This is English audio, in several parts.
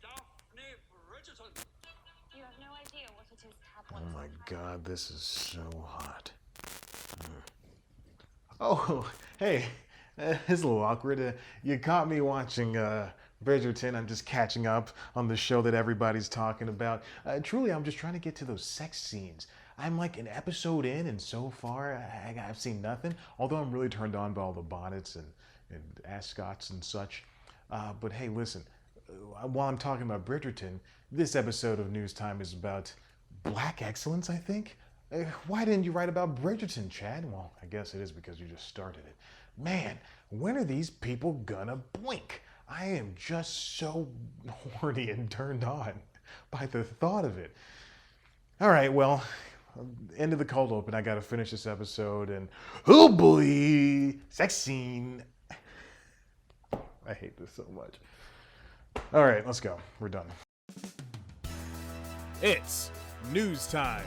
Daphne Bridgerton. You have no idea what it is to have Oh one. my god, this is so hot. Oh, hey, it's a little awkward. You caught me watching Bridgerton. I'm just catching up on the show that everybody's talking about. Truly, I'm just trying to get to those sex scenes. I'm like an episode in, and so far I've seen nothing. Although I'm really turned on by all the bonnets and ascots and such. But hey, listen, while I'm talking about Bridgerton, this episode of News Time is about black excellence, I think. Why didn't you write about Bridgerton, Chad? Well, I guess it is because you just started it. Man, when are these people gonna blink? I am just so horny and turned on by the thought of it. All right, well, end of the cold open. I gotta finish this episode, and oh boy, sex scene. I hate this so much. All right, let's go. We're done. It's news time.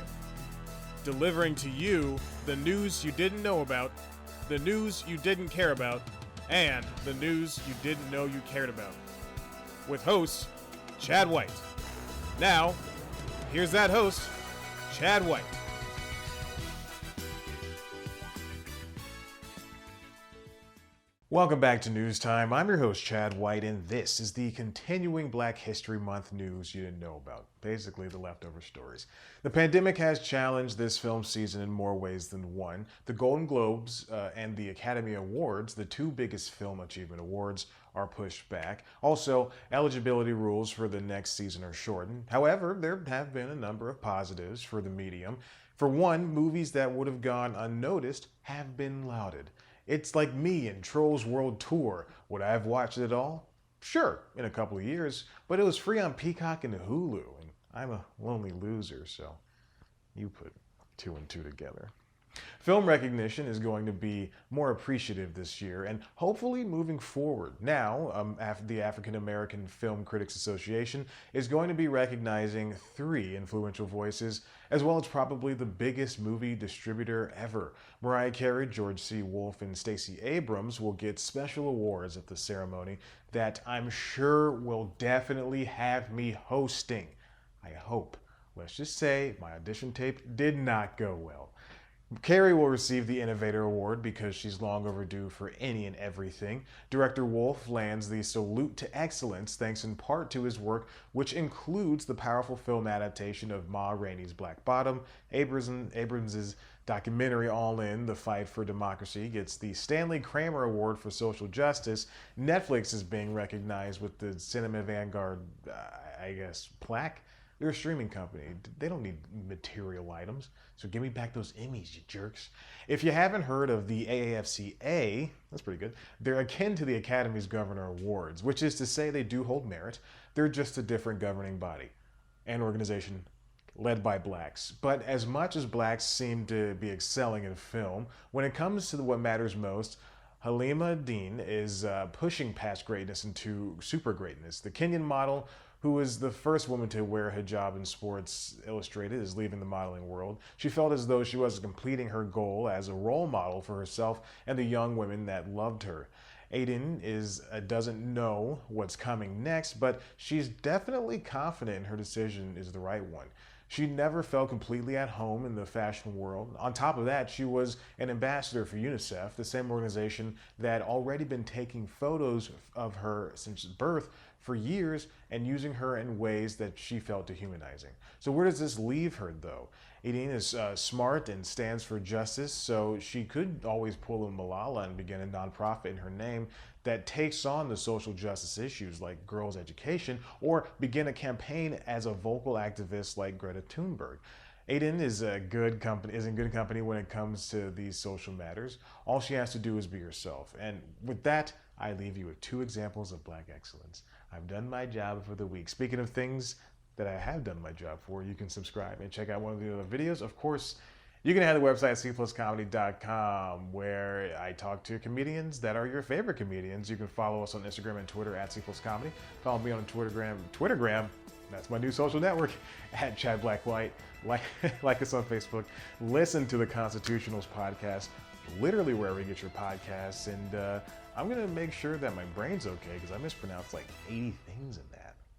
Delivering to you the news you didn't know about, the news you didn't care about, and the news you didn't know you cared about. With host, Chad White. Now, here's that host, Chad White. Welcome back to News Time. I'm your host, Chad White, and this is the continuing Black History Month news you didn't know about. Basically, the leftover stories. The pandemic has challenged this film season in more ways than one. The Golden Globes and the Academy Awards, the two biggest film achievement awards, are pushed back. Also, eligibility rules for the next season are shortened. However, there have been a number of positives for the medium. For one, movies that would have gone unnoticed have been lauded. It's like me and Trolls World Tour. Would I have watched it all? Sure, in a couple of years, but it was free on Peacock and Hulu, and I'm a lonely loser, so you put two and two together. Film recognition is going to be more appreciative this year and hopefully moving forward. Now, the African American Film Critics Association is going to be recognizing 3 influential voices, as well as probably the biggest movie distributor ever. Mariah Carey, George C. Wolfe, and Stacey Abrams will get special awards at the ceremony that I'm sure will definitely have me hosting. I hope. Let's just say my audition tape did not go well. Carey will receive the Innovator Award because she's long overdue for any and everything. Director Wolf lands the Salute to Excellence thanks in part to his work, which includes the powerful film adaptation of Ma Rainey's Black Bottom. Abrams' documentary All In, The Fight for Democracy gets the Stanley Kramer Award for Social Justice. Netflix is being recognized with the Cinema Vanguard, plaque. They're a streaming company. They don't need material items. So give me back those Emmys, you jerks. If you haven't heard of the AAFCA, that's pretty good. They're akin to the Academy's Governor Awards, which is to say they do hold merit. They're just a different governing body and organization led by blacks. But as much as blacks seem to be excelling in film, when it comes to what matters most, Halima Dean is pushing past greatness into super greatness. The Kenyan model, who was the first woman to wear hijab in Sports Illustrated, is leaving the modeling world. She felt as though she was completing her goal as a role model for herself and the young women that loved her. Aiden doesn't know what's coming next, but she's definitely confident her decision is the right one. She never felt completely at home in the fashion world. On top of that, she was an ambassador for UNICEF, the same organization that already been taking photos of her since birth for years and using her in ways that she felt dehumanizing. So where does this leave her, though? Aideen is smart and stands for justice, so she could always pull a Malala and begin a nonprofit in her name that takes on the social justice issues like girls' education, or begin a campaign as a vocal activist like Greta Thunberg. Aiden is in good company when it comes to these social matters. All she has to do is be herself. And with that, I leave you with 2 examples of black excellence. I've done my job for the week. Speaking of things that I have done my job for, you can subscribe and check out one of the other videos. Of course, you can head to the website cpluscomedy.com, where I talk to comedians that are your favorite comedians. You can follow us on Instagram and Twitter at cpluscomedy. Follow me on Twittergram, that's my new social network, at Chad Black White. Like us on Facebook. Listen to the Constitutionals podcast, literally wherever you get your podcasts. And I'm going to make sure that my brain's okay, because I mispronounced like 80 things in there.